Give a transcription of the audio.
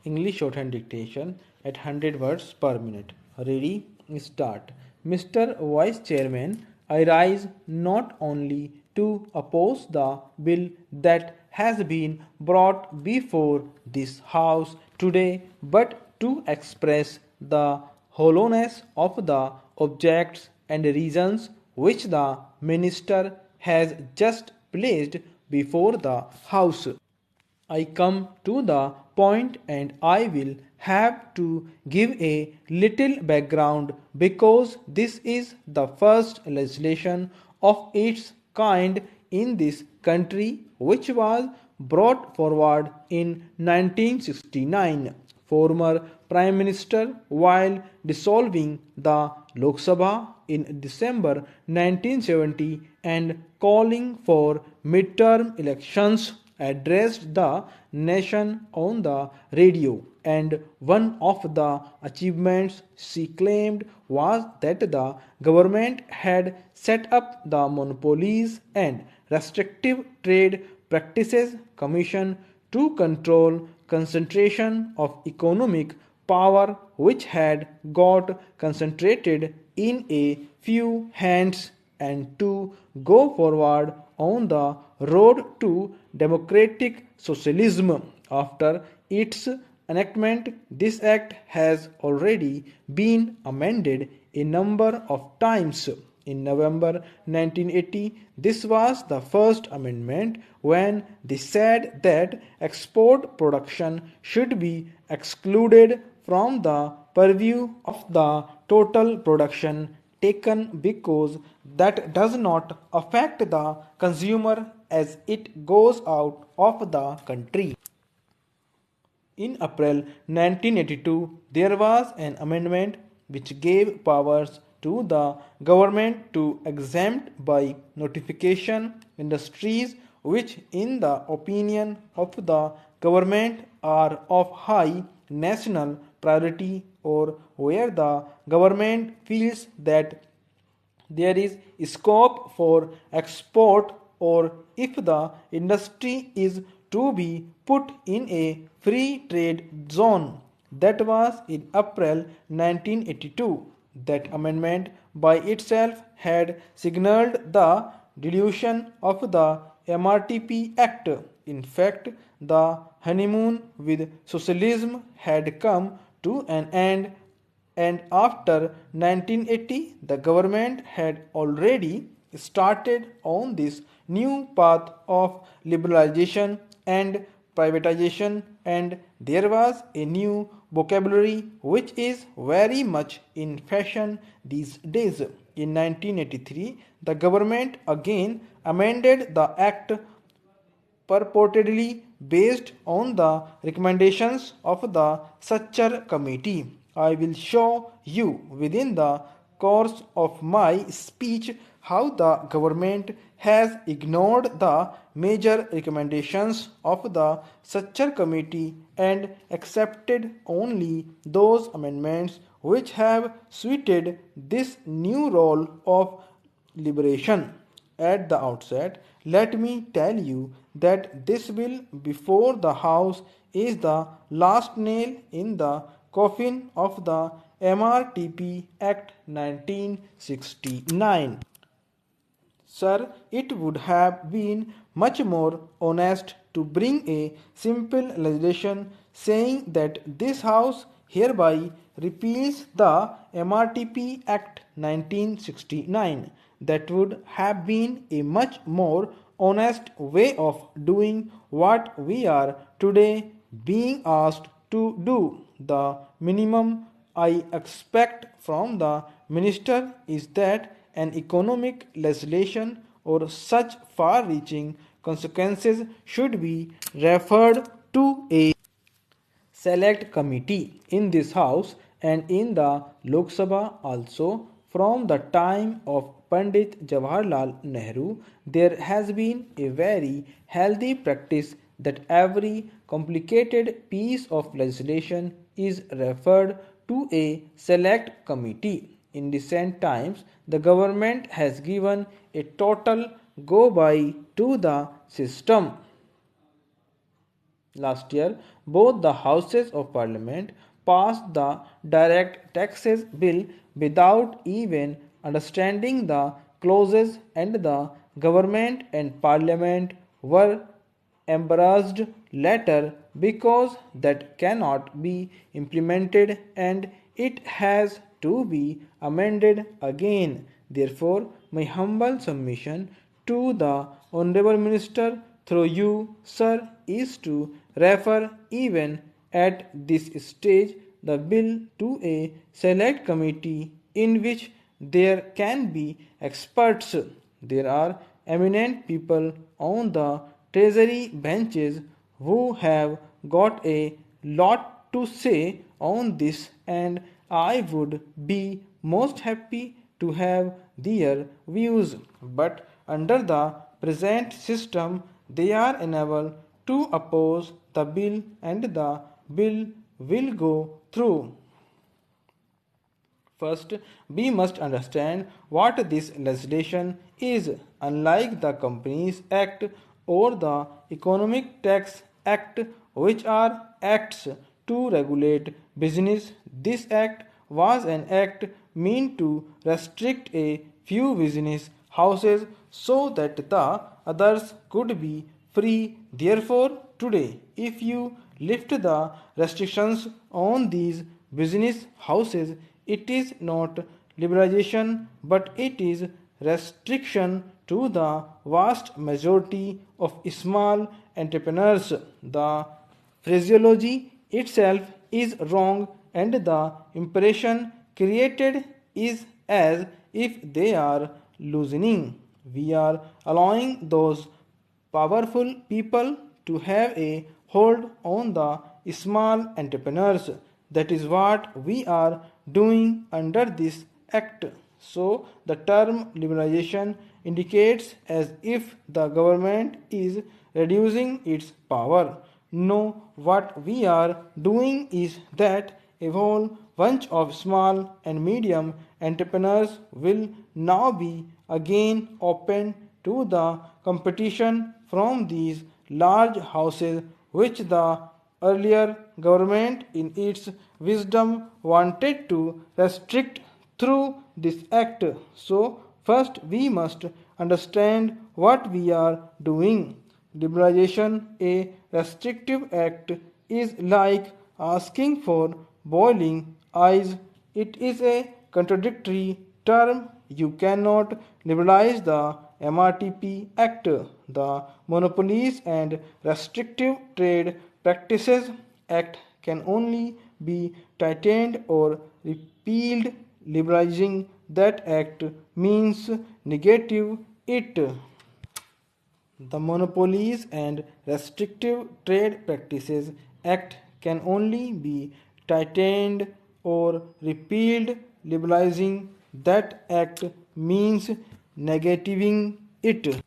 English shorthand dictation at 100 words per minute. Ready? Start. Mr. Vice Chairman, I rise not only to oppose the bill that has been brought before this House today, but to express the hollowness of the objects and reasons which the Minister has just placed before the House. I come to the point and I will have to give a little background because this is the first legislation of its kind in this country which was brought forward in 1969. Former Prime Minister, while dissolving the Lok Sabha in December 1970 and calling for midterm elections, addressed the nation on the radio, and one of the achievements she claimed was that the government had set up the Monopolies and Restrictive Trade Practices Commission to control concentration of economic power which had got concentrated in a few hands and to go forward on the road to democratic socialism. After its enactment, this act has already been amended a number of times. In November 1980, this was the first amendment when they said that export production should be excluded from the purview of the total production taken because that does not affect the consumer as it goes out of the country. In April 1982, there was an amendment which gave powers to the government to exempt by notification industries which, in the opinion of the government, are of high national priority or where the government feels that there is scope for export or if the industry is to be put in a free trade zone. That was in April 1982. That amendment by itself had signaled the dilution of the MRTP Act. In fact, the honeymoon with socialism had come to an end, and after 1980 the government had already started on this new path of liberalization and privatization, and there was a new vocabulary which is very much in fashion these days. In 1983 the government again amended the act purportedly based on the recommendations of the Sachar Committee. I will show you within the course of my speech how the government has ignored the major recommendations of the Sachar Committee and accepted only those amendments which have suited this new role of liberation. At the outset, let me tell you that this bill before the House is the last nail in the coffin of the MRTP Act 1969. Sir, it would have been much more honest to bring a simple legislation saying that this House hereby repeals the MRTP Act 1969. That would have been a much more honest way of doing what we are today being asked to do. The minimum I expect from the minister is that an economic legislation or such far reaching consequences should be referred to a select committee in this house and in the Lok Sabha also. From the time of Pandit Jawaharlal Nehru, there has been a very healthy practice that every complicated piece of legislation is referred to a select committee. In recent times, the government has given a total go by to the system. Last year, both the Houses of Parliament passed the direct taxes bill without even understanding the clauses, and the government and parliament were embarrassed later because that cannot be implemented and it has to be amended again. Therefore, my humble submission to the Honorable Minister through you, sir, is to refer even at this stage the bill to a select committee in which there can be experts. There are eminent people on the treasury benches who have got a lot to say on this, and I would be most happy to have their views. But under the present system, they are unable to oppose the bill, and the bill will go through. First, we must understand what this legislation is. Unlike the Companies Act or the Economic Tax Act, which are acts to regulate business, this act was an act meant to restrict a few business houses so that the others could be free. Therefore, today, if you lift the restrictions on these business houses, it is not liberalization but it is restriction to the vast majority of small entrepreneurs. The phraseology itself is wrong and the impression created is as if they are loosening. We are allowing those powerful people to have a hold on the small entrepreneurs. That is what we are doing under this act. So, the term liberalization indicates as if the government is reducing its power. No, what we are doing is that a whole bunch of small and medium entrepreneurs will now be again open to the competition from these large houses which the earlier government in its wisdom wanted to restrict through this act. So, first we must understand what we are doing. Liberalization, a restrictive act, is like asking for boiling eyes. It is a contradictory term. You cannot liberalize the MRTP Act, the Monopolies and Restrictive Trade Practices Act can only be tightened or repealed. Liberalizing that act means negative it. The Monopolies and Restrictive Trade Practices Act can only be tightened or repealed. Liberalizing that act means negating it.